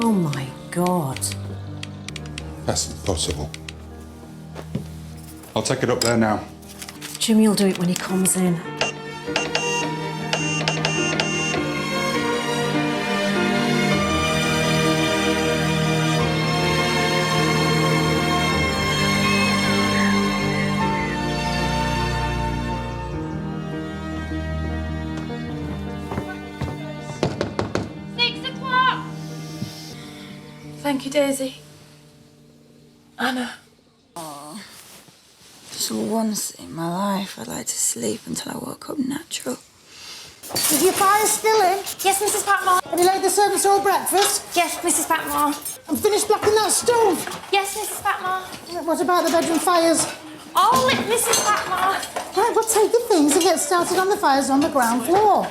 Oh, my God. That's impossible. I'll take it up there now. Jimmy will do it when he comes in. Thank you, Daisy. Anna. Oh, just once in my life, I'd like to sleep until I woke up natural. Is your fire still in? Yes, Mrs. Patmore. Have you laid the servants all breakfast? Yes, Mrs. Patmore. And finished blacking that stove? Yes, Mrs. Patmore. What about the bedroom fires? All lit, Mrs. Patmore. Right, well, take your things and get started on the fires on the ground floor.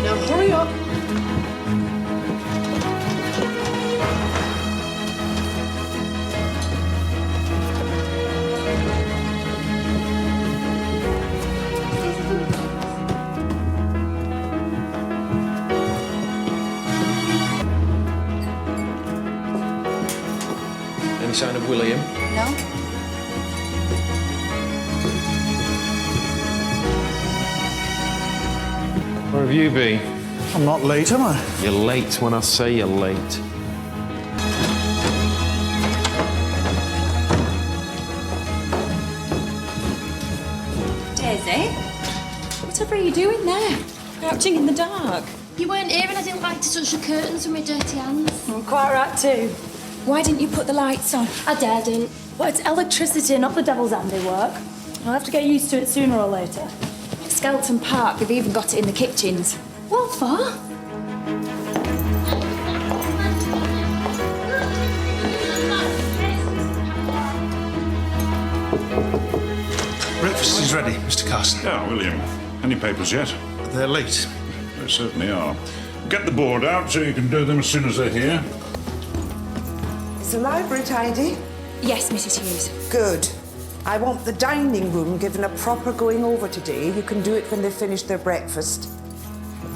Now hurry up. Any sign of William? No? Where have you been? I'm not late, am I? You're late when I say you're late. Daisy, whatever are you doing there? Crouching in the dark. You weren't here and I didn't like to touch the curtains with my dirty hands. I'm quite right too. Why didn't you put the lights on? I daredn't. Well, it's electricity, not the devil's handiwork. I'll have to get used to it sooner or later. Skelton Park, they've even got it in the kitchens. What for? Breakfast is ready, Mr. Carson. Yeah, William. Any papers yet? They're late. They certainly are. Get the board out so you can do them as soon as they're here. Is the library tidy? Yes, Mrs. Hughes. Good. I want the dining room given a proper going over today. You can do it when they've finished their breakfast.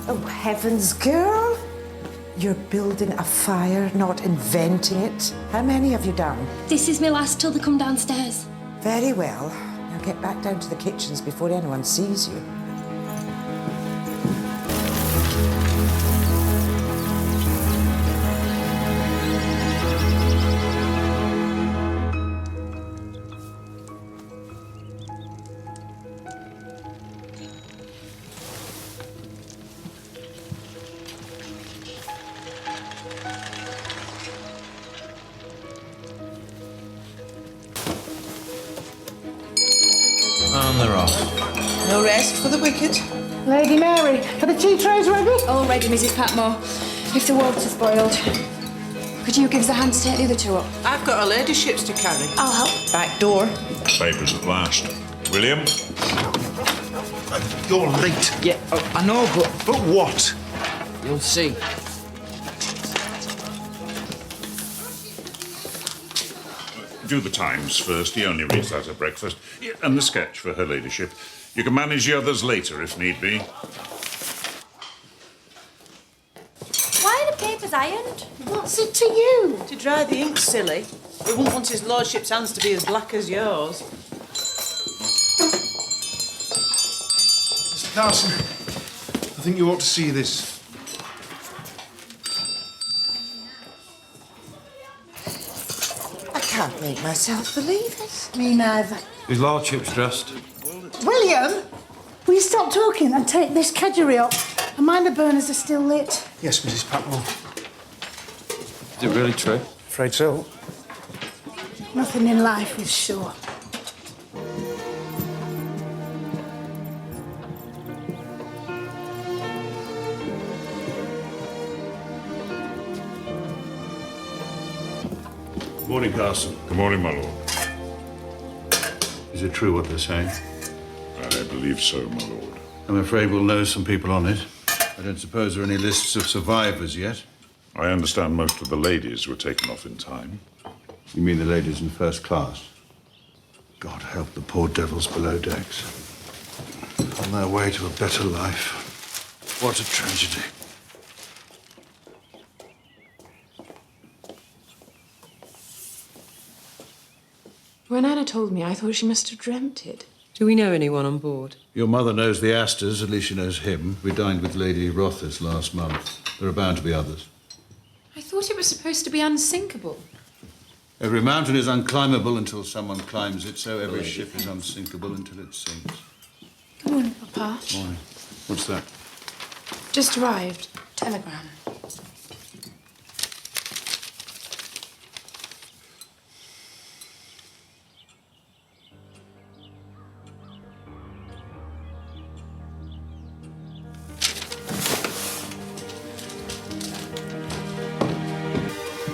Oh, heavens, girl! You're building a fire, not inventing it. How many have you done? This is my last till they come downstairs. Very well. Now get back down to the kitchens before anyone sees you. And they're off. No rest for the wicked? Lady Mary, are the tea trays ready? All ready, Mrs. Patmore. If the water's boiled, could you give us a hand to take the other two up? I've got a ladyship's to carry. I'll help. Back door. Papers at last. William? You're late. Yeah, I know, but But what? you'll see. Do the Times first. He only reads that at breakfast. Yeah, and the sketch for her ladyship. You can manage the others later if need be. Why are the papers ironed? What's it to you? To dry the ink, silly. We wouldn't want his lordship's hands to be as black as yours. Mr. Carson, I think you ought to see this. I can't make myself believe it. Me neither. His lordship's dressed. William, will you stop talking and take this kedgeree up? And mind the burners are still lit. Yes, Mrs. Patmore. Is it really true? Afraid so. Nothing in life is sure. Morning, Carson. Good morning, my lord. Is it true what they're saying? I believe so, my lord. I'm afraid we'll know some people on it. I don't suppose there are any lists of survivors yet? I understand most of the ladies were taken off in time. You mean the ladies in first class? God help the poor devils below decks. On their way to a better life. What a tragedy. When Anna told me, I thought she must have dreamt it. Do we know anyone on board? Your mother knows the Astors, at least she knows him. We dined with Lady Rothes last month. There are bound to be others. I thought it was supposed to be unsinkable. Every mountain is unclimbable until someone climbs it, so every ship is unsinkable until it sinks. Good morning, Papa. Morning. What's that? Just arrived. Telegram.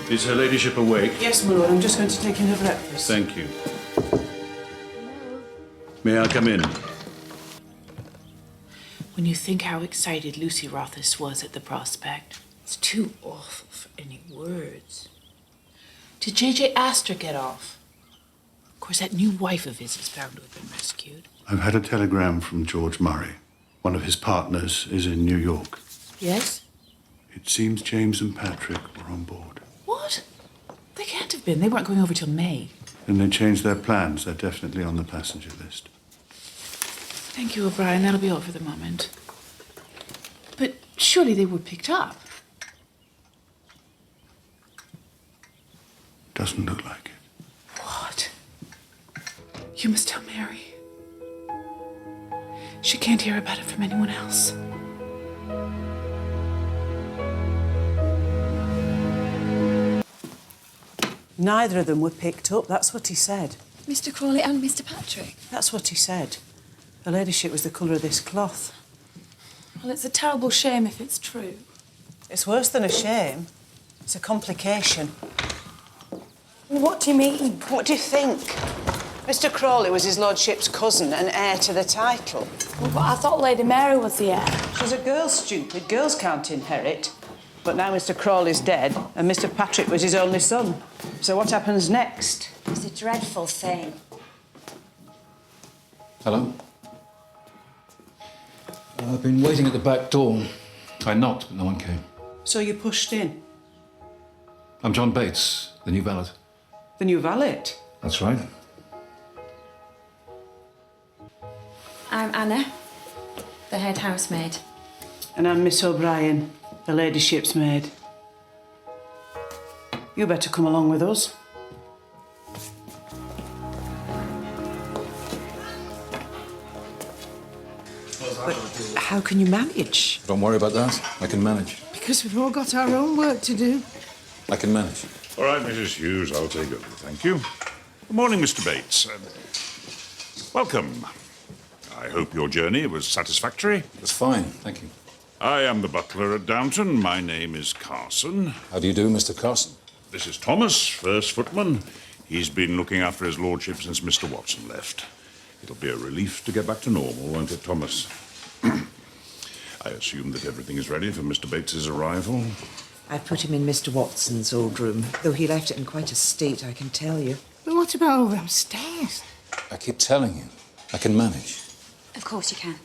Is her ladyship awake? Yes, my lord. I'm just going to take in her breakfast. Thank you. May I come in? When you think how excited Lucy Rothes was at the prospect, it's too awful for any words. Did J.J. Astor get off? Of course, that new wife of his is bound to have been rescued. I've had a telegram from George Murray. One of his partners is in New York. Yes? It seems James and Patrick were on board. What? They can't have been. They weren't going over till May. Then they changed their plans. They're definitely on the passenger list. Thank you, O'Brien. That'll be all for the moment. But surely they were picked up. Doesn't look like it. What? You must tell Mary. She can't hear about it from anyone else. Neither of them were picked up. That's what he said. Mr. Crawley and Mr. Patrick. That's what he said. Her ladyship was the colour of this cloth. Well, it's a terrible shame if it's true. It's worse than a shame. It's a complication. What do you mean? What do you think? Mr. Crawley was his lordship's cousin and heir to the title. Well, but I thought Lady Mary was the heir. She's a girl, stupid. Girls can't inherit. But now Mr. Crawley's dead and Mr. Patrick was his only son. So what happens next? It's a dreadful thing. Hello? I've been waiting at the back door. I knocked, but no one came. So you pushed in? I'm John Bates, the new valet. The new valet? That's right. I'm Anna, the head housemaid. And I'm Miss O'Brien, the ladyship's maid. You better come along with us. But how can you manage? Don't worry about that. I can manage. Because we've all got our own work to do. I can manage. All right, Mrs. Hughes, I'll take over. Thank you. Good morning, Mr. Bates. Welcome. I hope your journey was satisfactory. It was fine, thank you. I am the butler at Downton. My name is Carson. How do you do, Mr. Carson? This is Thomas, first footman. He's been looking after his lordship since Mr. Watson left. It'll be a relief to get back to normal, won't it, Thomas? I assume that everything is ready for Mr. Bates's arrival. I've put him in Mr. Watson's old room, though he left it in quite a state, I can tell you. But what about over upstairs? I keep telling you, I can manage. Of course you can.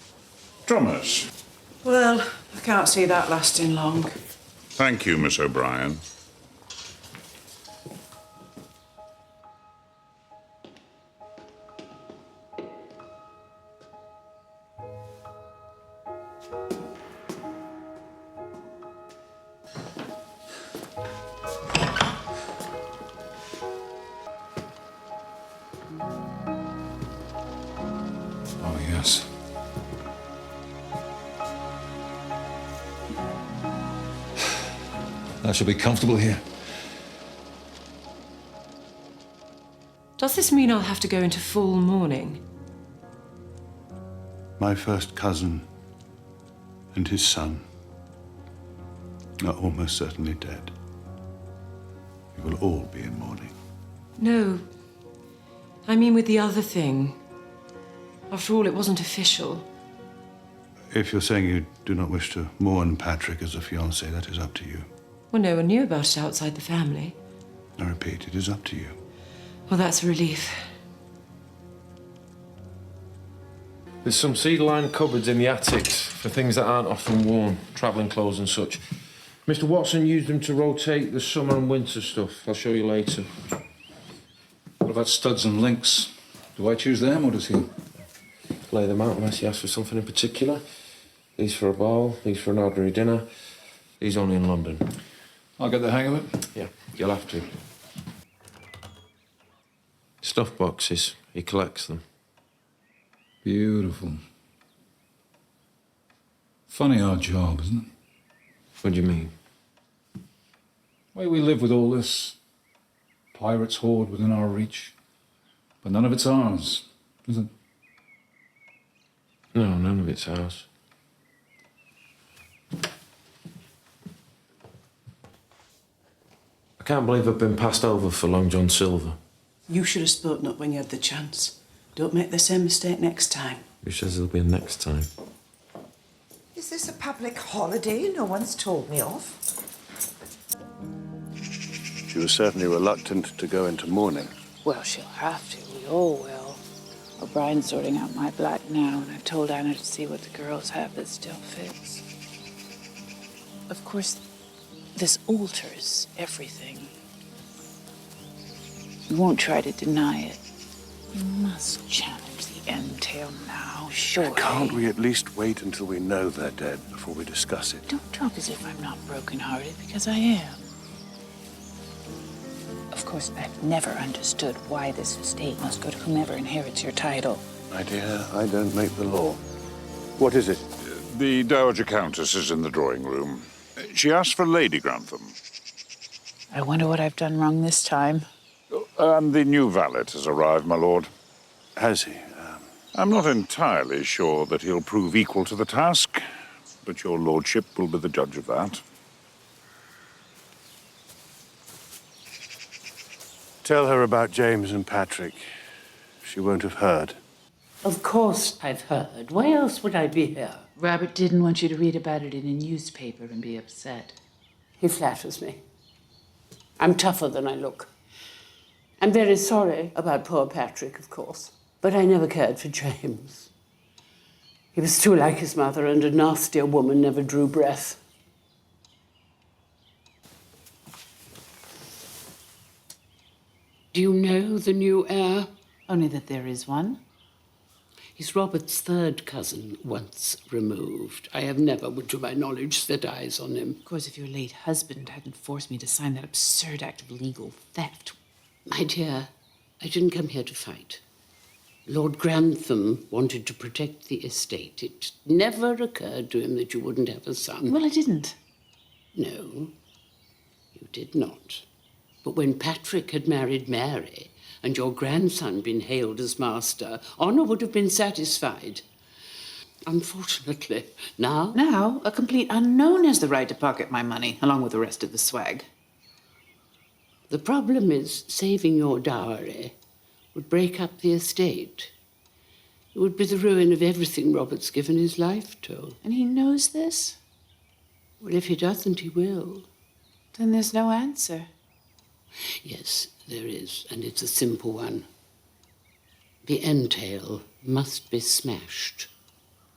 Thomas. Well, I can't see that lasting long. Thank you, Miss O'Brien. Oh, yes. I shall be comfortable here. Does this mean I'll have to go into full mourning? My first cousin and his son are almost certainly dead. We will all be in mourning. No. I mean with the other thing. After all, it wasn't official. If you're saying you do not wish to mourn Patrick as a fiancé, that is up to you. Well, no one knew about it outside the family. I repeat, it is up to you. Well, that's a relief. There's some cedar-lined cupboards in the attics for things that aren't often worn, travelling clothes and such. Mr. Watson used them to rotate the summer and winter stuff. I'll show you later. What about studs and links? Do I choose them, or does he? Lay them out unless he asks for something in particular. These for a ball, these for an ordinary dinner. These only in London. I'll get the hang of it. Yeah, you'll have to. Stuff boxes. He collects them. Beautiful. Funny our job, isn't it? What do you mean? Way we live with all this. Pirates' hoard within our reach. But none of it's ours, is it? No, none of it's ours. I can't believe I've been passed over for Long John Silver. You should have spoken up when you had the chance. Don't make the same mistake next time. Who says there'll be a next time? Is this a public holiday no one's told me of? She was certainly reluctant to go into mourning. Well, she'll have to. We all will. O'Brien's sorting out my black now, and I've told Anna to see what the girls have that still fits. Of course, this alters everything. You won't try to deny it. You must challenge the entail now, surely. Can't we at least wait until we know they're dead before we discuss it? Don't talk as if I'm not broken-hearted, because I am. Of course, I've never understood why this estate must go to whomever inherits your title. My dear, I don't make the law. What is it? The Dowager Countess is in the drawing room. She asked for Lady Grantham. I wonder what I've done wrong this time. And the new valet has arrived, my lord. Has he? I'm not entirely sure that he'll prove equal to the task, but your lordship will be the judge of that. Tell her about James and Patrick. She won't have heard. Of course I've heard. Why else would I be here? Robert didn't want you to read about it in a newspaper and be upset. He flatters me. I'm tougher than I look. I'm very sorry about poor Patrick, of course, but I never cared for James. He was too like his mother, and a nastier woman never drew breath. Do you know the new heir? Only that there is one. He's Robert's third cousin, once removed. I have never, to my knowledge, set eyes on him. Of course, if your late husband hadn't forced me to sign that absurd act of legal theft. My dear, I didn't come here to fight. Lord Grantham wanted to protect the estate. It never occurred to him that you wouldn't have a son. Well, I didn't. No, you did not. But when Patrick had married Mary and your grandson been hailed as master, honour would have been satisfied. Unfortunately, now... Now, a complete unknown has the right to pocket my money, along with the rest of the swag. The problem is saving your dowry would break up the estate. It would be the ruin of everything Robert's given his life to. And he knows this? Well, if he doesn't, he will. Then there's no answer. Yes, there is, and it's a simple one. The entail must be smashed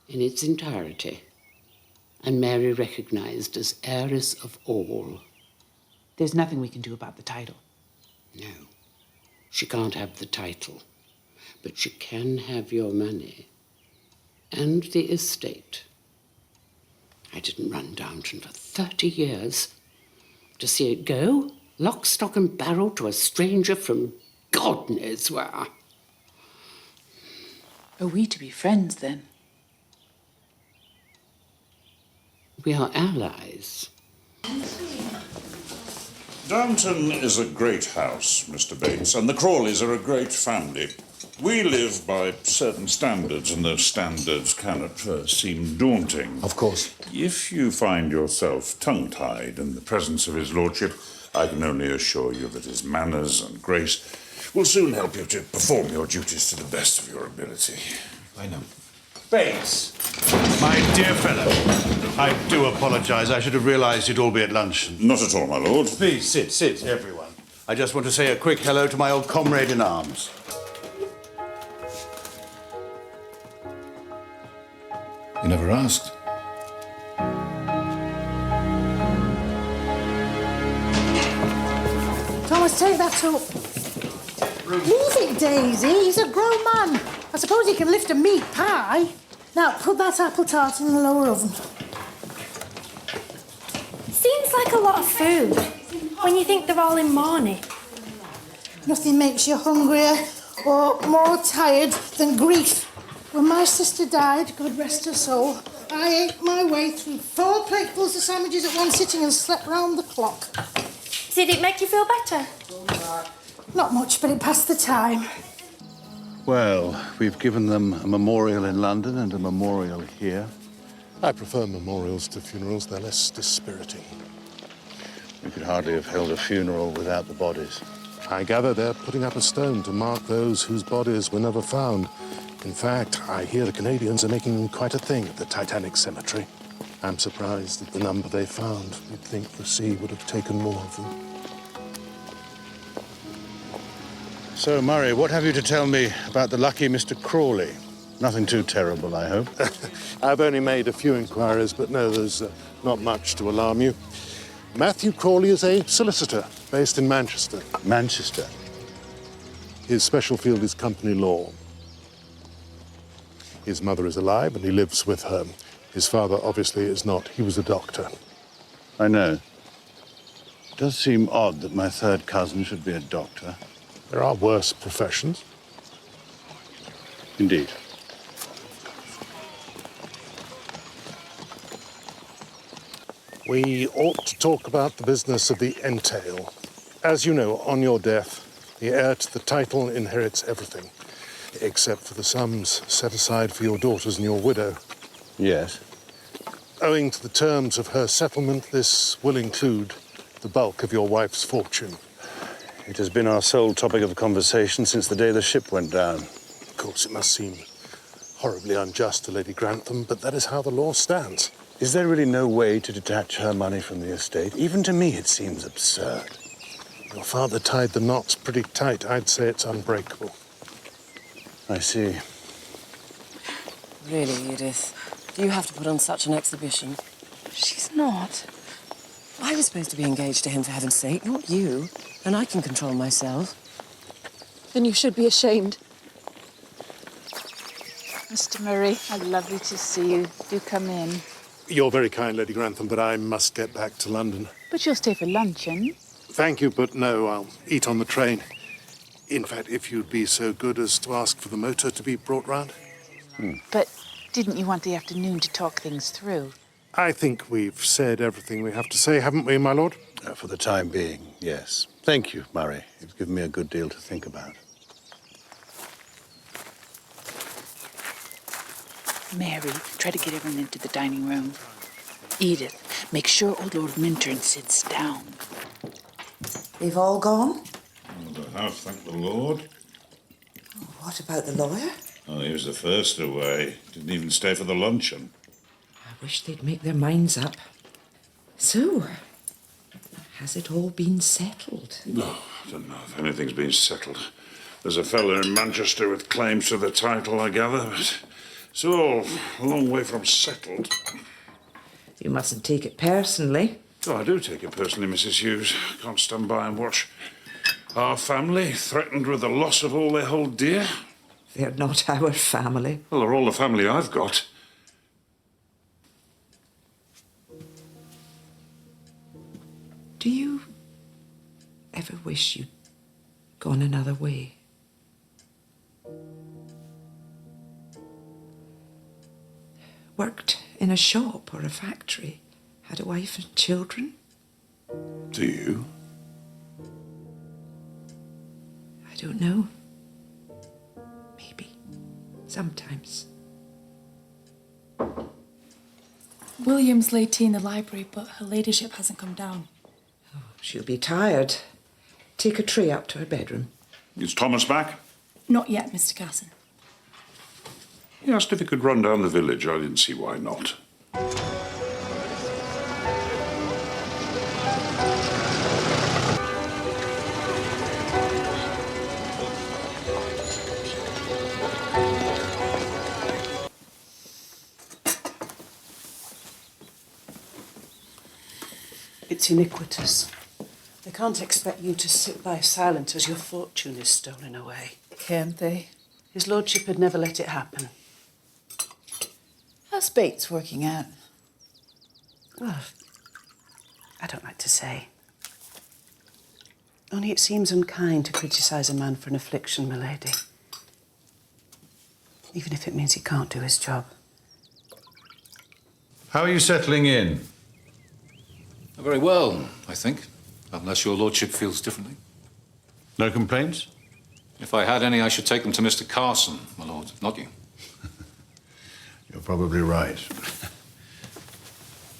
in its entirety, and Mary recognized as heiress of all. There's nothing we can do about the title. No, she can't have the title, but she can have your money and the estate. I didn't run Downton for 30 years. To see it go, lock, stock and barrel, to a stranger from God knows where. Are we to be friends, then? We are allies. Downton is a great house, Mr. Bates, and the Crawleys are a great family. We live by certain standards, and those standards can at first seem daunting. Of course. If you find yourself tongue-tied in the presence of his lordship, I can only assure you that his manners and grace will soon help you to perform your duties to the best of your ability. I know. Bates, my dear fellow, I do apologise. I should have realised you'd all be at lunch. Not at all, my lord. Please sit, everyone. I just want to say a quick hello to my old comrade in arms. You never asked. Thomas, take that up. Leave it, Daisy. He's a grown man. I suppose he can lift a meat pie. Now, put that apple tart in the lower oven. Seems like a lot of food when you think they're all in mourning. Nothing makes you hungrier or more tired than grief. When my sister died, God rest her soul, I ate my way through 4 platefuls of sandwiches at one sitting and slept round the clock. Did it make you feel better? Not much, but it passed the time. Well, we've given them a memorial in London and a memorial here. I prefer memorials to funerals. They're less dispiriting. We could hardly have held a funeral without the bodies. I gather they're putting up a stone to mark those whose bodies were never found. In fact, I hear the Canadians are making quite a thing at the Titanic cemetery. I'm surprised at the number they found. You'd think the sea would have taken more of them. So, Murray, what have you to tell me about the lucky Mr. Crawley? Nothing too terrible, I hope. I've only made a few inquiries, but no, there's not much to alarm you. Matthew Crawley is a solicitor based in Manchester. Manchester? His special field is company law. His mother is alive and he lives with her. His father obviously is not. He was a doctor. I know. It does seem odd that my third cousin should be a doctor. There are worse professions. Indeed. We ought to talk about the business of the entail. As you know, on your death, the heir to the title inherits everything, except for the sums set aside for your daughters and your widow. Yes. Owing to the terms of her settlement, this will include the bulk of your wife's fortune. It has been our sole topic of conversation since the day the ship went down. Of course, it must seem horribly unjust to Lady Grantham, but that is how the law stands. Is there really no way to detach her money from the estate? Even to me, it seems absurd. Your father tied the knots pretty tight. I'd say it's unbreakable. I see. Really, Edith? Do you have to put on such an exhibition? She's not. I was supposed to be engaged to him, for heaven's sake, not you. And I can control myself. Then you should be ashamed. Mr. Murray, how lovely to see you. Do come in. You're very kind, Lady Grantham, but I must get back to London. But you'll stay for luncheon. Thank you, but no, I'll eat on the train. In fact, if you'd be so good as to ask for the motor to be brought round. But didn't you want the afternoon to talk things through? I think we've said everything we have to say, haven't we, my lord? For the time being, yes. Thank you, Murray. You've given me a good deal to think about. Mary, try to get everyone into the dining room. Edith, make sure old Lord Minturn sits down. They've all gone? Well, they have, thank the Lord. What about the lawyer? Oh, he was the first away. Didn't even stay for the luncheon. I wish they'd make their minds up. So, has it all been settled? No, I don't know if anything's been settled. There's a fellow in Manchester with claims to the title, I gather, but it's all a long way from settled. You mustn't take it personally. Oh, I do take it personally, Mrs. Hughes. I can't stand by and watch our family threatened with the loss of all they hold dear. They're not our family. Well, they're all the family I've got. Do you ever wish you'd gone another way? Worked in a shop or a factory, had a wife and children? Do you? I don't know. Maybe. Sometimes. William's laid tea in the library, but her ladyship hasn't come down. Oh, she'll be tired. Take a tray up to her bedroom. Is Thomas back? Not yet, Mr. Casson. He asked if he could run down the village. I didn't see why not. It's iniquitous. They can't expect you to sit by silent as your fortune is stolen away. Can't they? His lordship had never let it happen. How's Bates working out? Well, I don't like to say. Only it seems unkind to criticise a man for an affliction, my lady. Even if it means he can't do his job. How are you settling in? Very well, I think. Unless your lordship feels differently. No complaints? If I had any, I should take them to Mr. Carson, my lord, not you. You're probably right.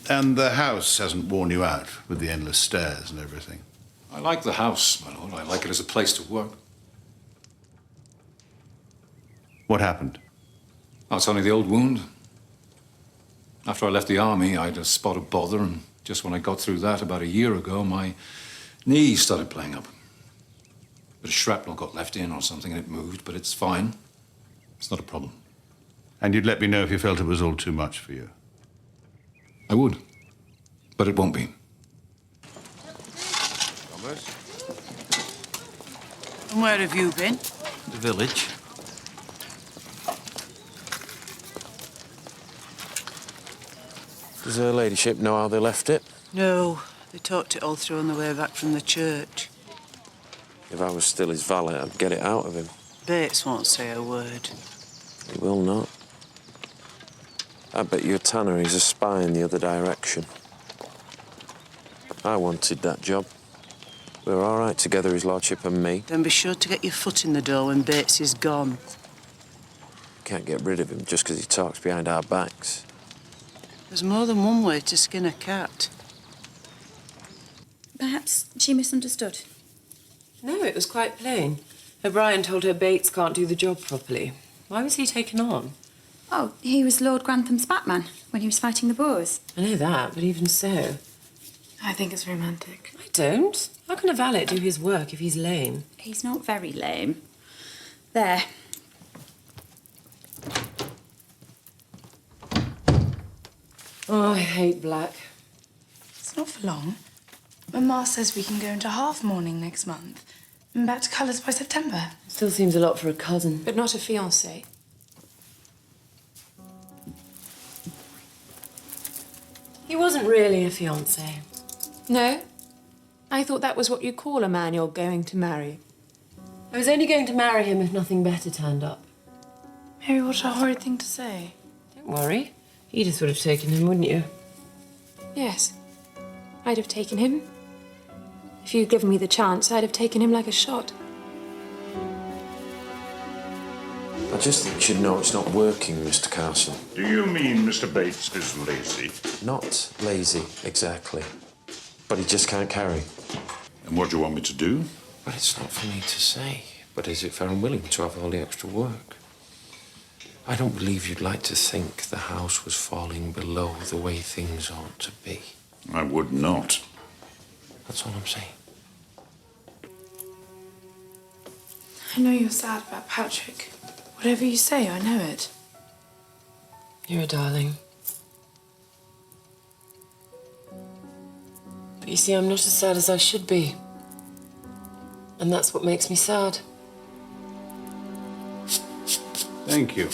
And the house hasn't worn you out with the endless stairs and everything? I like the house, my lord. I like it as a place to work. What happened? Oh, it's only the old wound. After I left the army, I had a spot of bother, and just when I got through that about a year ago, my knee started playing up. But a shrapnel got left in or something and it moved, but it's fine. It's not a problem. And you'd let me know if you felt it was all too much for you? I would, but it won't be. Thomas? And where have you been? The village. Does her ladyship know how they left it? No, they talked it all through on the way back from the church. If I was still his valet, I'd get it out of him. Bates won't say a word. He will not. I bet you a tanner he's a spy in the other direction. I wanted that job. We were all right together, his lordship and me. Then be sure to get your foot in the door when Bates is gone. Can't get rid of him just because he talks behind our backs. There's more than one way to skin a cat. Perhaps she misunderstood. No, it was quite plain. O'Brien told her Bates can't do the job properly. Why was he taken on? Oh, he was Lord Grantham's Batman when he was fighting the Boers. I know that, but even so. I think it's romantic. I don't. How can a valet do his work if he's lame? He's not very lame. There. Oh, I hate black. It's not for long. Mamma says we can go into half mourning next month and back to colours by September. Still seems a lot for a cousin. But not a fiancé. He wasn't really a fiancé. No? I thought that was what you call a man you're going to marry. I was only going to marry him if nothing better turned up. Mary, what a horrid thing to say. Don't worry. Edith would have taken him, wouldn't you? Yes. I'd have taken him. If you'd given me the chance, I'd have taken him like a shot. I just think you should know it's not working, Mr. Carson. Do you mean Mr. Bates is lazy? Not lazy, exactly. But he just can't carry. And what do you want me to do? Well, it's not for me to say. But is it fair and willing to have all the extra work? I don't believe you'd like to think the house was falling below the way things ought to be. I would not. That's all I'm saying. I know you're sad about Patrick. Whatever you say, I know it. You're a darling. But you see, I'm not as sad as I should be. And that's what makes me sad. Thank you.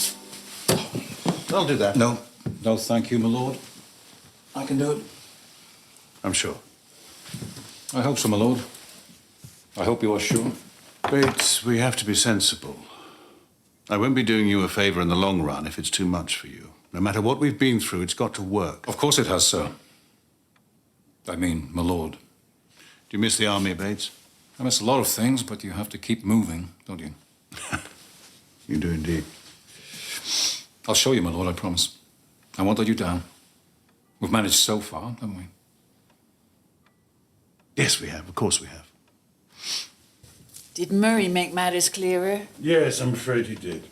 I'll do that. No, no, thank you, my lord. I can do it. I'm sure. I hope so, my lord. I hope you are sure. Bates, we have to be sensible. I won't be doing you a favour in the long run if it's too much for you. No matter what we've been through, it's got to work. Of course it has, sir. I mean, my lord. Do you miss the army, Bates? I miss a lot of things, but you have to keep moving, don't you? You do indeed. I'll show you, my lord, I promise. I won't let you down. We've managed so far, haven't we? Yes, we have. Of course we have. Did Murray make matters clearer? Yes, I'm afraid he did.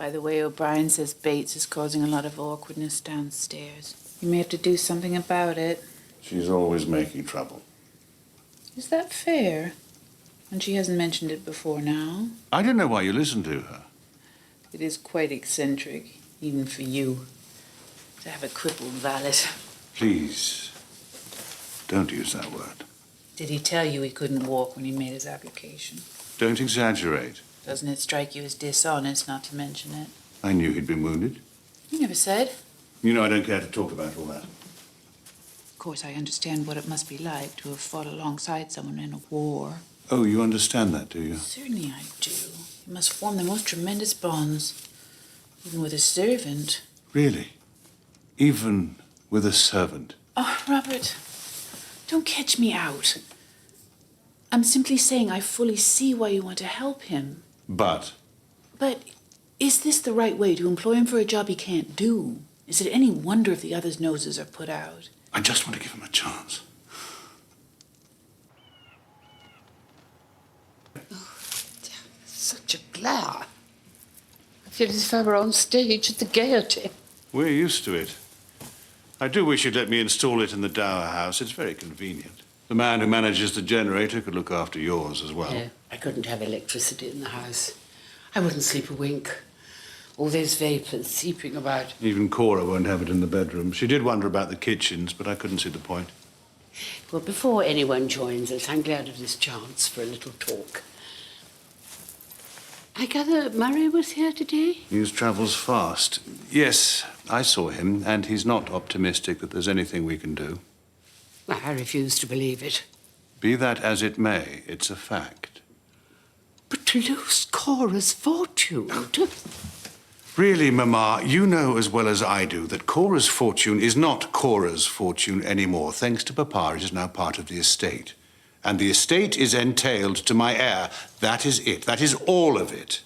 By the way, O'Brien says Bates is causing a lot of awkwardness downstairs. You may have to do something about it. She's always making trouble. Is that fair? And she hasn't mentioned it before now. I don't know why you listen to her. It is quite eccentric, even for you, to have a crippled valet. Please, don't use that word. Did he tell you he couldn't walk when he made his application? Don't exaggerate. Doesn't it strike you as dishonest not to mention it? I knew he'd been wounded. You never said. You know I don't care to talk about all that. Of course, I understand what it must be like to have fought alongside someone in a war. Oh, you understand that, do you? Certainly I do. You must form the most tremendous bonds, even with a servant. Really? Even with a servant? Oh, Robert, don't catch me out. I'm simply saying I fully see why you want to help him. But? But is this the right way to employ him for a job he can't do? Is it any wonder if the others' noses are put out? I just want to give him a chance. Such a glare. I feel as if I were on stage at the Gaiety. We're used to it. I do wish you'd let me install it in the Dower House. It's very convenient. The man who manages the generator could look after yours as well. Yeah, I couldn't have electricity in the house. I wouldn't sleep a wink. All those vapours seeping about. Even Cora won't have it in the bedroom. She did wonder about the kitchens, but I couldn't see the point. Well, before anyone joins us, I'm glad of this chance for a little talk. I gather Murray was here today? News travels fast. Yes, I saw him, and he's not optimistic that there's anything we can do. I refuse to believe it. Be that as it may, it's a fact. But to lose Cora's fortune... Really, Mamma, you know as well as I do that Cora's fortune is not Cora's fortune anymore. Thanks to Papa, it is now part of the estate. And the estate is entailed to my heir. That is it. That is all of it.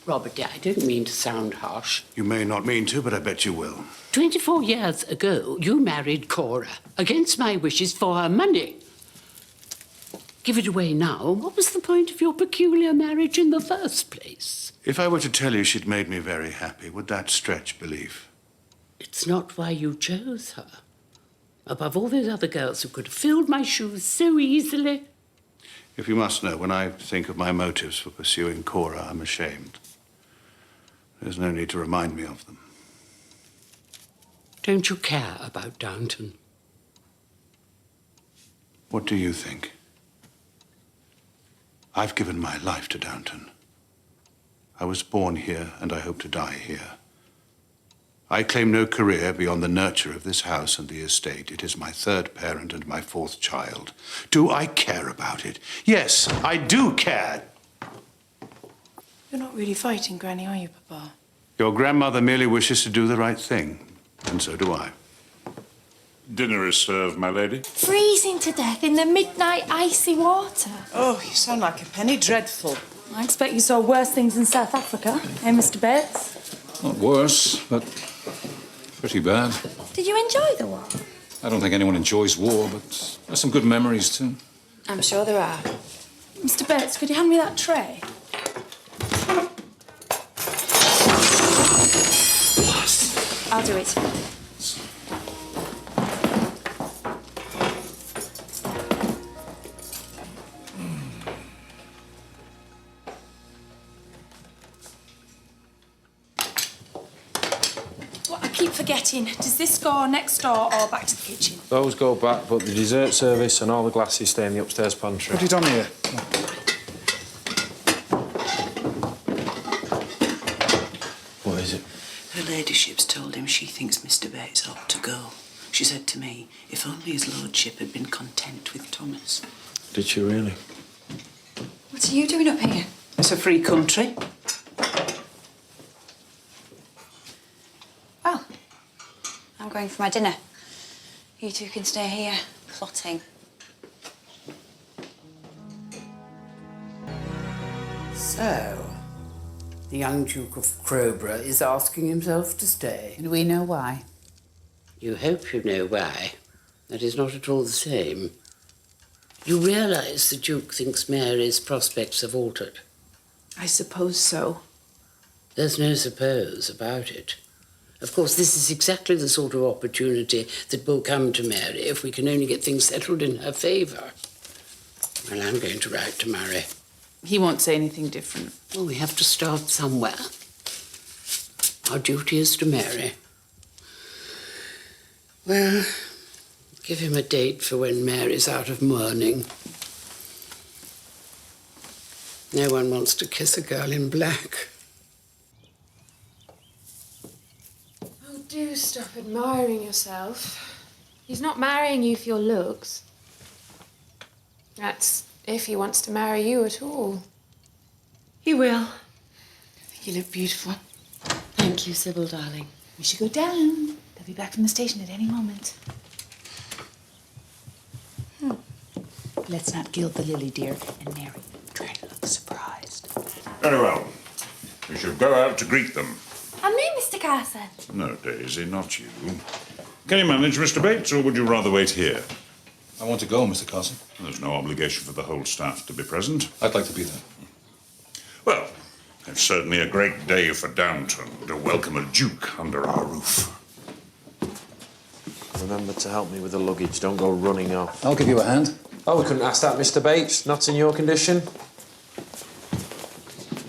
Robert, dear, I didn't mean to sound harsh. You may not mean to, but I bet you will. 24 years ago, you married Cora, against my wishes, for her money. Give it away now. What was the point of your peculiar marriage in the first place? If I were to tell you she'd made me very happy, would that stretch belief? It's not why you chose her. Above all those other girls who could have filled my shoes so easily. If you must know, when I think of my motives for pursuing Cora, I'm ashamed. There's no need to remind me of them. Don't you care about Downton? What do you think? I've given my life to Downton. I was born here, and I hope to die here. I claim no career beyond the nurture of this house and the estate. It is my third parent and my fourth child. Do I care about it? Yes, I do care. You're not really fighting, Granny, are you, Papa? Your grandmother merely wishes to do the right thing, and so do I. Dinner is served, my lady. Freezing to death in the midnight icy water. Oh, you sound like a penny dreadful. I expect you saw worse things in South Africa, eh, Mr. Bates? Not worse, but pretty bad. Did you enjoy the war? I don't think anyone enjoys war, but there's some good memories, too. I'm sure there are. Mr. Bates, could you hand me that tray? I'll do it. Forgetting. Does this go next door or back to the kitchen? Those go back, but the dessert service and all the glasses stay in the upstairs pantry. Put it on here. What is it? Her ladyship's told him she thinks Mr. Bates ought to go. She said to me, if only his lordship had been content with Thomas. Did she really? What are you doing up here? It's a free country. Oh. I'm going for my dinner. You two can stay here, plotting. So, the young Duke of Crowborough is asking himself to stay. Do we know why? You hope you know why. That is not at all the same. You realise the Duke thinks Mary's prospects have altered. I suppose so. There's no suppose about it. Of course, this is exactly the sort of opportunity that will come to Mary if we can only get things settled in her favour. Well, I'm going to write to Murray. He won't say anything different. Well, we have to start somewhere. Our duty is to Mary. Well, give him a date for when Mary's out of mourning. No one wants to kiss a girl in black. Oh, do stop admiring yourself. He's not marrying you for your looks. That's if he wants to marry you at all. He will. I think you look beautiful. Thank you, Sybil, darling. We should go down. They'll be back from the station at any moment. Let's not gild the lily, dear. And Mary, try to look surprised. Very well. We shall go out to greet them. And me, Mr. Carson. No, Daisy, not you. Can you manage, Mr. Bates, or would you rather wait here? I want to go, Mr. Carson. There's no obligation for the whole staff to be present. I'd like to be there. Well, it's certainly a great day for Downton to welcome a duke under our roof. Remember to help me with the luggage. Don't go running off. I'll give you a hand. Oh, we couldn't ask that, Mr. Bates. Not in your condition.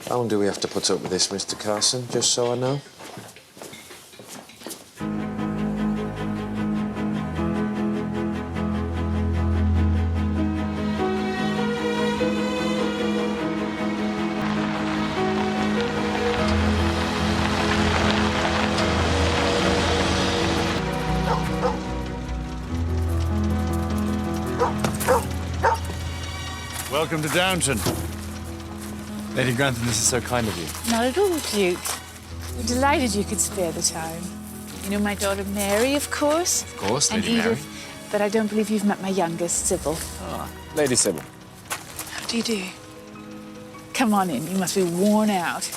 How long do we have to put up with this, Mr. Carson? Just so I know. Welcome to Downton. Lady Grantham, this is so kind of you. Not at all, Duke. We're delighted you could spare the time. You know my daughter Mary, of course. Of course, and Lady Edith. Mary. But I don't believe you've met my youngest, Sybil. Ah, Lady Sybil. How do you do? Come on in. You must be worn out.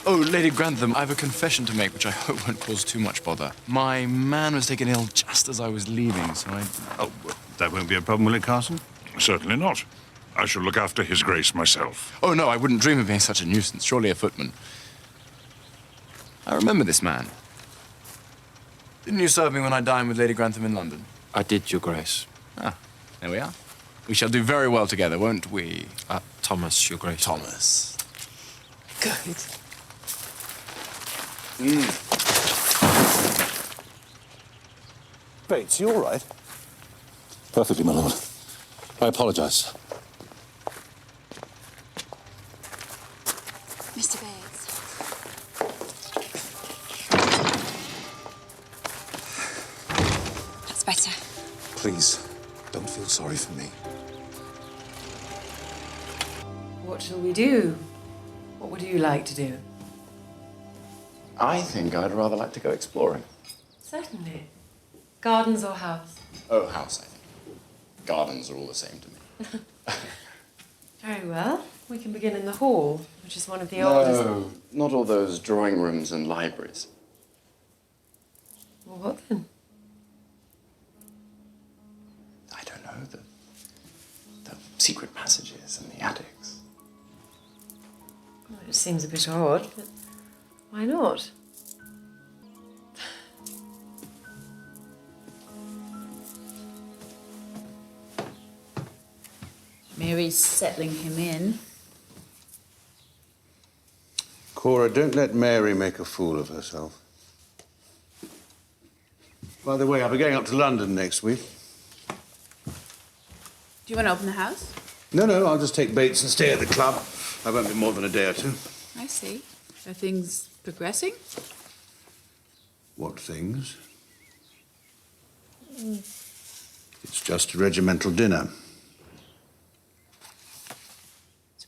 Oh, Lady Grantham, I have a confession to make, which I hope won't cause too much bother. My man was taken ill just as I was leaving, so I... Oh, well, that won't be a problem, will it, Carson? Certainly not. I shall look after His Grace myself. Oh, no, I wouldn't dream of being such a nuisance. Surely a footman. I remember this man. Didn't you serve me when I dined with Lady Grantham in London? I did, Your Grace. Ah, there we are. We shall do very well together, won't we? Thomas, Your Grace. Thomas. Good. Bates, you all right? Perfectly, my lord. I apologize. Mr. Bates. That's better. Please, don't feel sorry for me. What shall we do? What would you like to do? I think I'd rather like to go exploring. Certainly. Gardens or house? Oh, house, I think. Gardens are all the same to me. Very well. We can begin in the hall, which is one of the oldest... No, not all those drawing rooms and libraries. Well, what then? I don't know, the secret passages and the attics. Well, it seems a bit odd, but why not? Mary's settling him in. Cora, don't let Mary make a fool of herself. By the way, I'll be going up to London next week. Do you want to open the house? No, I'll just take Bates and stay at the club. I won't be more than a day or two. I see. Are things progressing? What things? It's just a regimental dinner.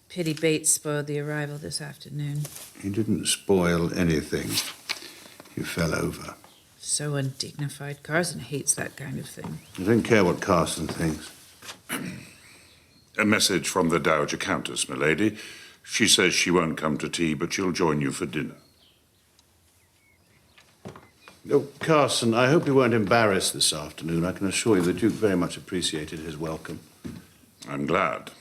Pity Bates spoiled the arrival this afternoon. He didn't spoil anything. He fell over. So undignified. Carson hates that kind of thing. I don't care what Carson thinks. A message from the Dowager Countess, milady. She says she won't come to tea, but she'll join you for dinner. Oh, Carson, I hope you weren't embarrassed this afternoon. I can assure you the Duke very much appreciated his welcome. I'm glad.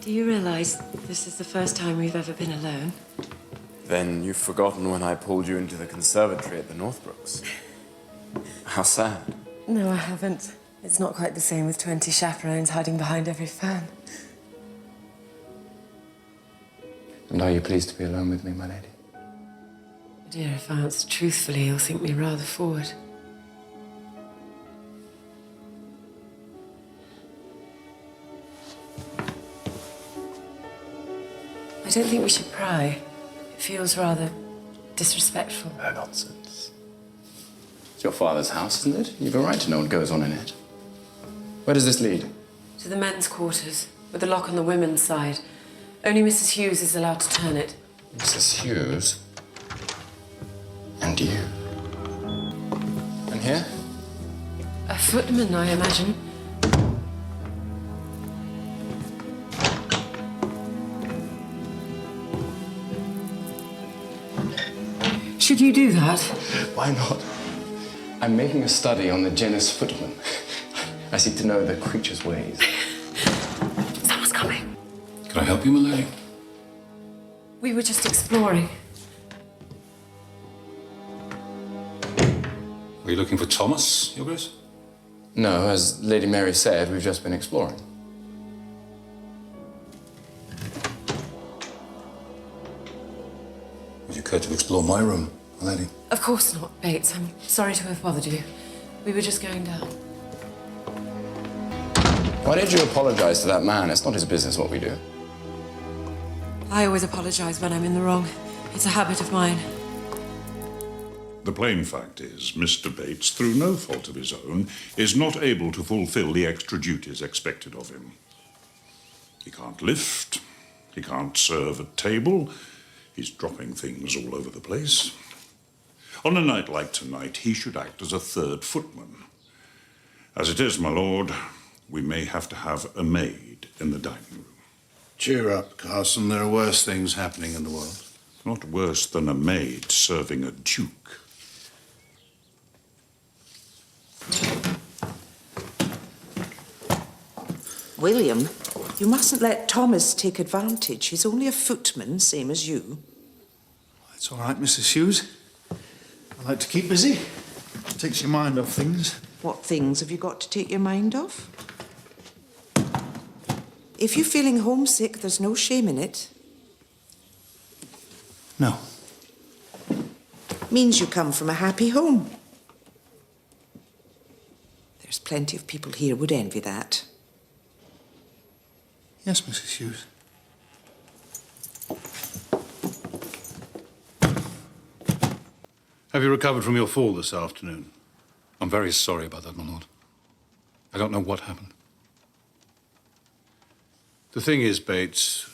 Do you realise this is the first time we've ever been alone? Then you've forgotten when I pulled you into the conservatory at the Northbrooks. How sad. No, I haven't. It's not quite the same with 20 chaperones hiding behind every fan. And are you pleased to be alone with me, my lady? Dear, if I answer truthfully, you'll think me rather forward. I don't think we should pry. It feels rather disrespectful. No nonsense. It's your father's house, isn't it? You've a right to know what goes on in it. Where does this lead? To the men's quarters, with the lock on the women's side. Only Mrs. Hughes is allowed to turn it. Mrs. Hughes? And you? And here? A footman, I imagine. Should you do that? Why not? I'm making a study on the genus footman. I seek to know the creature's ways. Someone's coming. Can I help you, my lady? We were just exploring. Were you looking for Thomas, Your Grace? No, as Lady Mary said, we've just been exploring. Would you care to explore my room, my lady? Of course not, Bates. I'm sorry to have bothered you. We were just going down. Why did you apologize to that man? It's not his business what we do. I always apologize when I'm in the wrong. It's a habit of mine. The plain fact is, Mr. Bates, through no fault of his own, is not able to fulfill the extra duties expected of him. He can't lift, he can't serve at table, he's dropping things all over the place. On a night like tonight, he should act as a third footman. As it is, my lord, we may have to have a maid in the dining room. Cheer up, Carson. There are worse things happening in the world. Not worse than a maid serving a duke. William, you mustn't let Thomas take advantage. He's only a footman, same as you. It's all right, Mrs. Hughes. I like to keep busy. It takes your mind off things. What things have you got to take your mind off? If you're feeling homesick, there's no shame in it. No. Means you come from a happy home. There's plenty of people here would envy that. Yes, Mrs. Hughes. Have you recovered from your fall this afternoon? I'm very sorry about that, my lord. I don't know what happened. The thing is, Bates,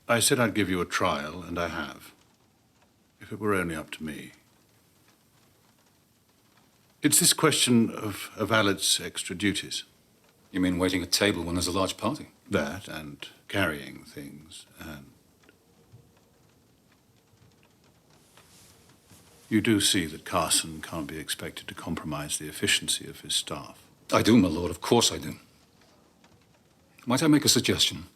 I said I'd give you a trial, and I have. If it were only up to me. It's this question of a valet's extra duties. You mean waiting at table when there's a large party? That, and carrying things, and... You do see that Carson can't be expected to compromise the efficiency of his staff. I do, my lord. Of course I do. Might I make a suggestion?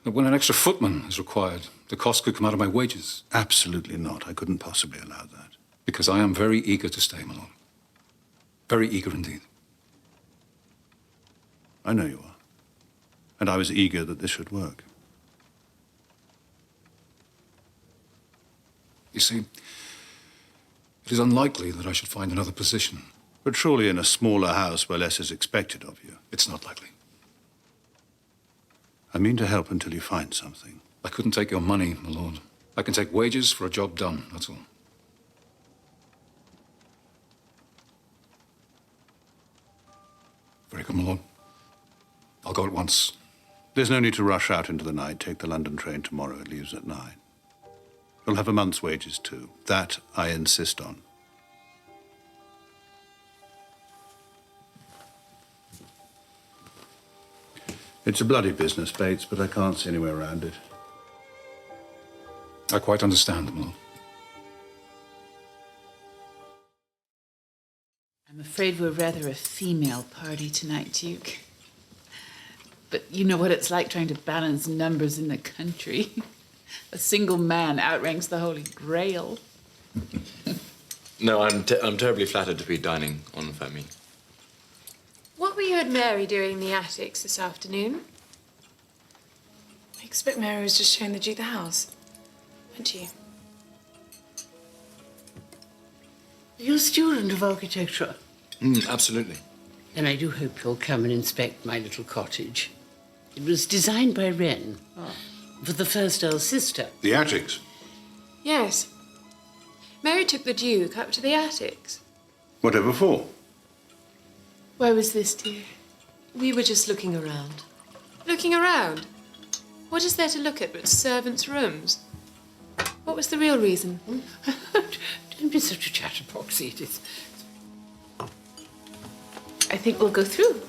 That when an extra footman is required, the cost could come out of my wages. Absolutely not. I couldn't possibly allow that. Because I am very eager to stay, my lord. Very eager indeed. I know you are. And I was eager that this should work. You see, it is unlikely that I should find another position. But surely in a smaller house where less is expected of you. It's not likely. I mean to help until you find something. I couldn't take your money, my lord. I can take wages for a job done, that's all. Very good, my lord. I'll go at once. There's no need to rush out into the night. Take the London train tomorrow. It leaves at 9. You'll have a month's wages, too. That I insist on. It's a bloody business, Bates, but I can't see any way around it. I quite understand, my lord. I'm afraid we're rather a female party tonight, Duke. But you know what it's like trying to balance numbers in the country. A single man outranks the Holy Grail. No, I'm terribly flattered to be dining en famille. What were you and Mary doing in the attics this afternoon? I expect Mary was just showing the Duke the house. Weren't you? You're a student of architecture. Absolutely. Then I do hope you'll come and inspect my little cottage. It was designed by Wren for the first Earl's sister. The attics? Yes. Mary took the Duke up to the attics. Whatever for? Where was this, dear? We were just looking around. Looking around? What is there to look at but servants' rooms? What was the real reason? Don't be such a chatterbox, Edith. I think we'll go through.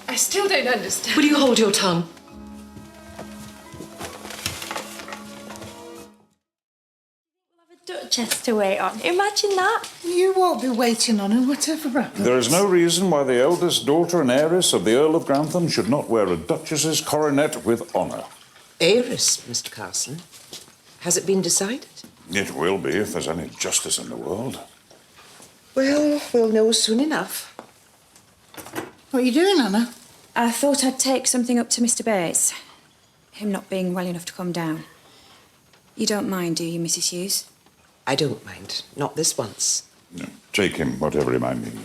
I still don't understand. Will you hold your tongue? Duchess to wait on. Imagine that. You won't be waiting on her, whatever happens. There is no reason why the eldest daughter and heiress of the Earl of Grantham should not wear a duchess's coronet with honour. Heiress, Mr. Carson. Has it been decided? It will be if there's any justice in the world. Well, we'll know soon enough. What are you doing, Anna? I thought I'd take something up to Mr. Bates. Him not being well enough to come down. You don't mind, do you, Mrs. Hughes? I don't mind. Not this once. No, take him, whatever he might need.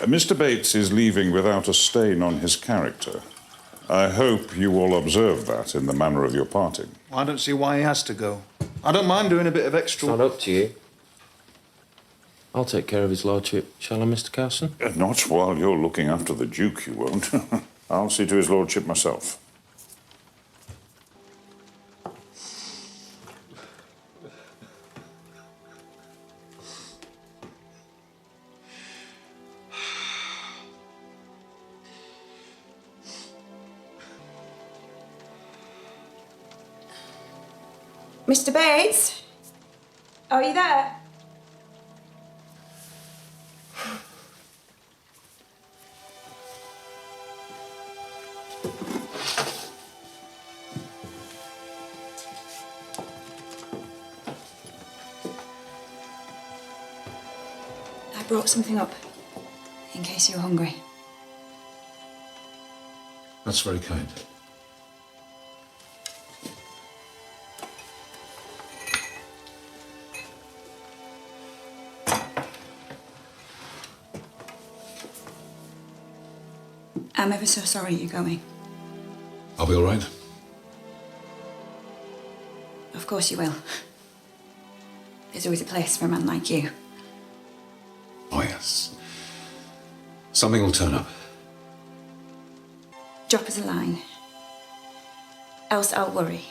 Mr. Bates is leaving without a stain on his character. I hope you will observe that in the manner of your parting. I don't see why he has to go. I don't mind doing a bit of extra... It's not up to you. I'll take care of his lordship, shall I, Mr. Carson? Not while you're looking after the Duke, you won't. I'll see to his lordship myself. Mr. Bates? Are you there? I brought something up, in case you're hungry. That's very kind. I'm ever so sorry you're going. I'll be all right. Of course you will. There's always a place for a man like you. Oh, yes. Something will turn up. Drop us a line. Else I'll worry.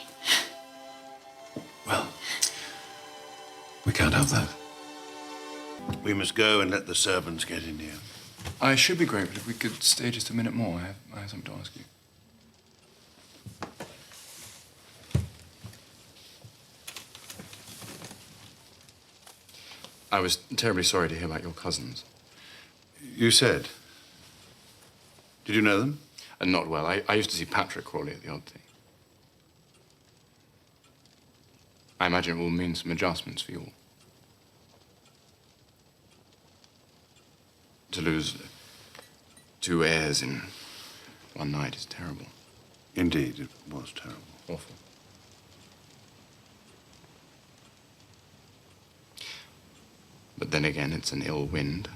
Well, we can't have that. We must go and let the servants get in here. I should be grateful if we could stay just a minute more. I have something to ask you. I was terribly sorry to hear about your cousins. You said? Did you know them? Not well. I used to see Patrick Crawley at the odd thing. I imagine it will mean some adjustments for you all. To lose 2 heirs in one night is terrible. Indeed, it was terrible. Awful. But then again, it's an ill wind.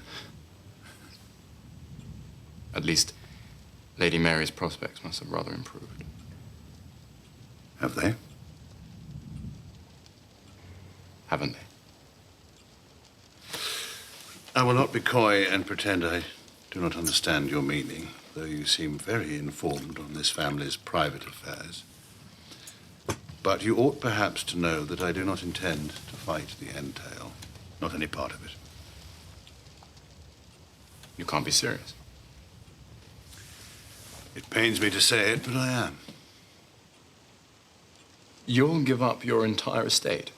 At least, Lady Mary's prospects must have rather improved. Have they? Haven't they? I will not be coy and pretend I do not understand your meaning, though you seem very informed on this family's private affairs. But you ought perhaps to know that I do not intend to fight the entail, not any part of it. You can't be serious. It pains me to say it, but I am. You'll give up your entire estate,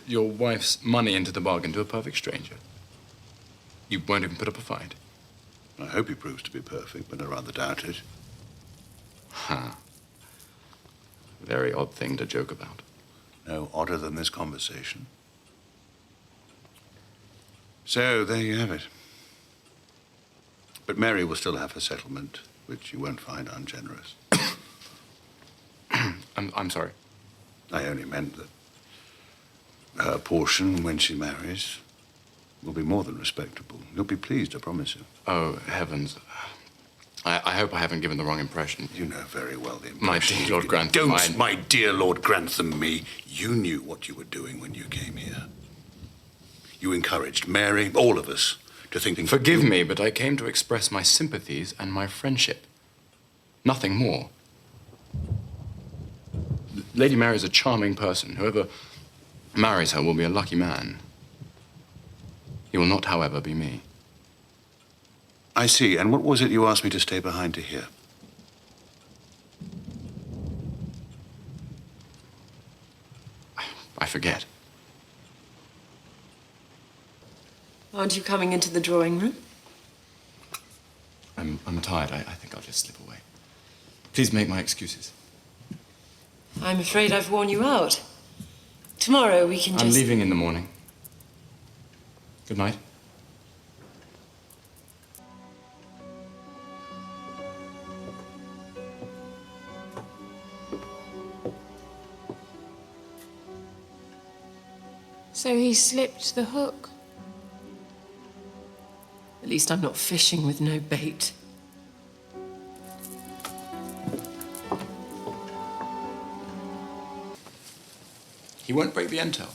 your wife's money into the bargain, to a perfect stranger. You won't even put up a fight. I hope he proves to be perfect, but I rather doubt it. Huh. Very odd thing to joke about. No odder than this conversation. So, there you have it. But Mary will still have her settlement, which you won't find ungenerous. I'm sorry. I only meant that her portion, when she marries, will be more than respectable. You'll be pleased, I promise you. Oh, heavens. I hope I haven't given the wrong impression. You know very well the My impression. dear Lord Grantham, Don't, my dear Lord Grantham, me. You knew what you were doing when you came here. You encouraged Mary, all of us, to think... Forgive me, but I came to express my sympathies and my friendship. Nothing more. Lady Mary's a charming person. Whoever marries her will be a lucky man. He will not, however, be me. I see. And what was it you asked me to stay behind to hear? I forget. Aren't you coming into the drawing room? I'm tired. I think I'll just slip away. Please make my excuses. I'm afraid I've worn you out. Tomorrow we can just... I'm leaving in the morning. Good night. So he slipped the hook. At least I'm not fishing with no bait. He won't break the entail.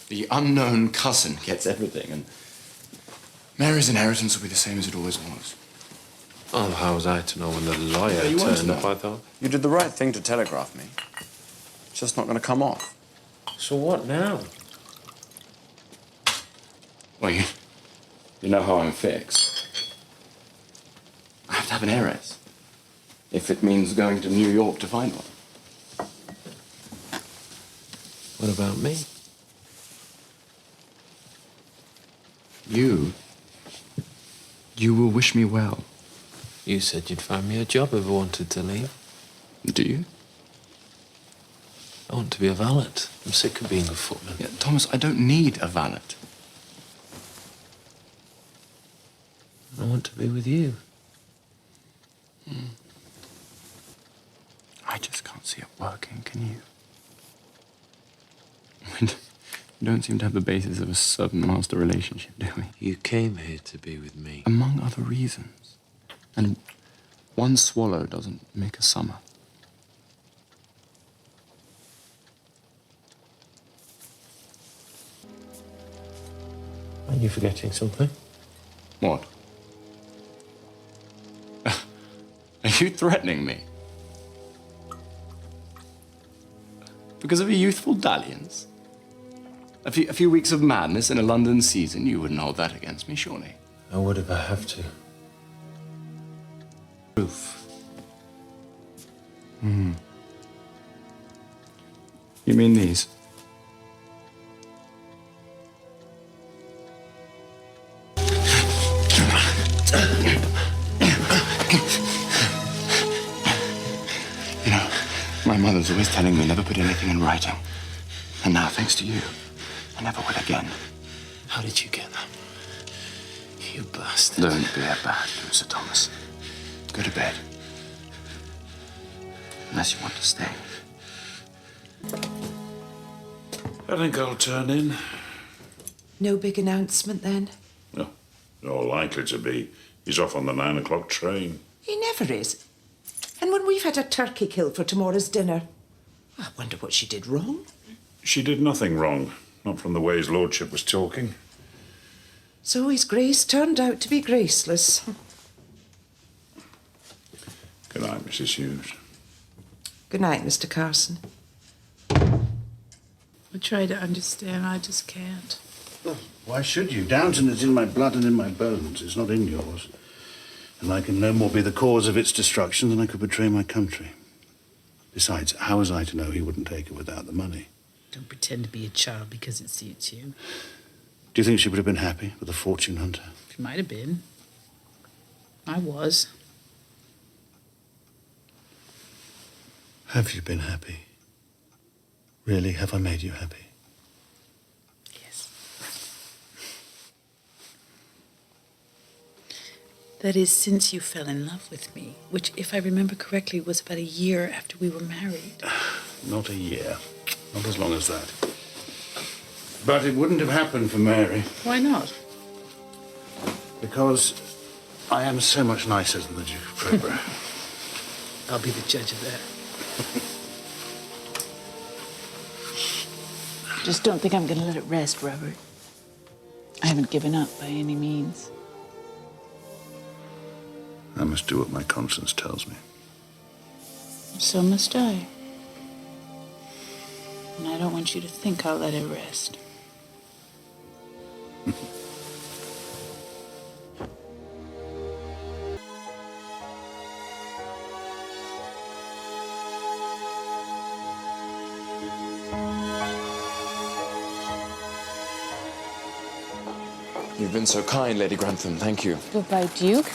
The unknown cousin gets everything, and Mary's inheritance will be the same as it always was. Oh, how was I to know when the lawyer Yeah, you weren't turned up, know. I thought? You did the right thing to telegraph me. It's just not going to come off. So what now? Well, you know how I'm fixed. I have to have an heiress. If it means going to New York to find one. What about me? You will wish me well. You said you'd find me a job if I wanted to leave. Do you? I want to be a valet. I'm sick of being a footman. Yeah, Thomas, I don't need a valet. I want to be with you. I just can't see it working, can you? We don't seem to have the basis of a servant-master relationship, do we? You came here to be with me. Among other reasons. And one swallow doesn't make a summer. Are you forgetting something? What? Are you threatening me? Because of a youthful dalliance? A few weeks of madness in a London season, you wouldn't hold that against me, surely. I would if I have to. Proof. You mean these? You know, my mother's always telling me never put anything in writing. And now, thanks to you, I never will again. How did you get them? You bastard. Don't be a bad loser, Thomas. Go to bed. Unless you want to stay. I think I'll turn in. No big announcement then? No, all likely to be. He's off on the 9 o'clock train. He never is. And when we've had a turkey killed for tomorrow's dinner, I wonder what she did wrong. She did nothing wrong, not from the way his lordship was talking. So his grace turned out to be graceless. Good night, Mrs. Hughes. Good night, Mr. Carson. I try to understand, I just can't. Why should you? Downton is in my blood and in my bones. It's not in yours. And I can no more be the cause of its destruction than I could betray my country. Besides, how was I to know he wouldn't take it without the money? Don't pretend to be a child because it suits you. Do you think she would have been happy with a fortune hunter? She might have been. I was. Have you been happy? Really, have I made you happy? Yes. That is, since you fell in love with me, which, if I remember correctly, was about a year after we were married. Not a year. Not as long as that. But it wouldn't have happened for Mary. Why not? Because I am so much nicer than the Duke of Crowborough. I'll be the judge of that. Just don't think I'm going to let it rest, Robert. I haven't given up by any means. I must do what my conscience tells me. So must I. And I don't want you to think I'll let it rest. You've been so kind, Lady Grantham. Thank you. Goodbye, Duke.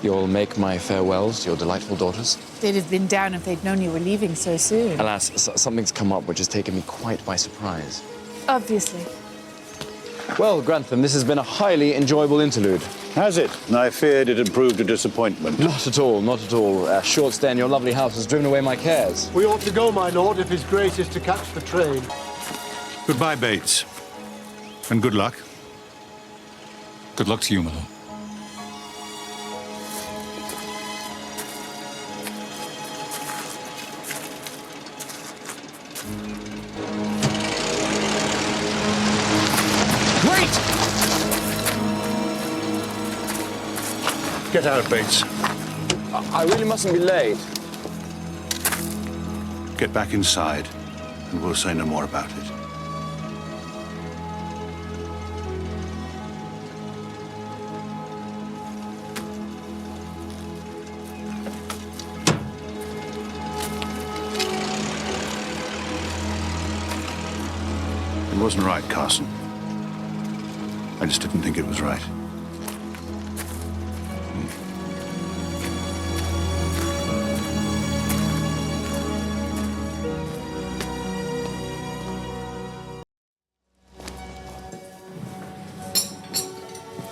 You'll make my farewells to your delightful daughters? They'd have been down if they'd known you were leaving so soon. Alas, something's come up which has taken me quite by surprise. Obviously. Well, Grantham, this has been a highly enjoyable interlude. Has it? I feared it had proved a disappointment. Not at all, not at all. A short stay in your lovely house has driven away my cares. We ought to go, my lord, if His Grace is to catch the train. Goodbye, Bates. And good luck. Good luck to you, my lord. Wait! Get out, Bates. I really mustn't be late. Get back inside, and we'll say no more about it. It wasn't right, Carson. I just didn't think it was right.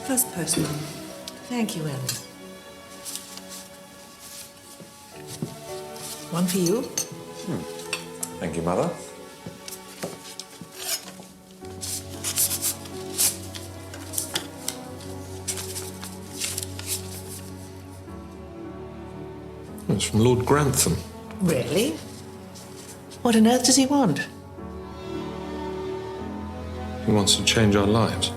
First postman. Thank you, Ellen. One for you. Thank you, Mother. It's from Lord Grantham. Really? What on earth does he want? He wants to change our lives.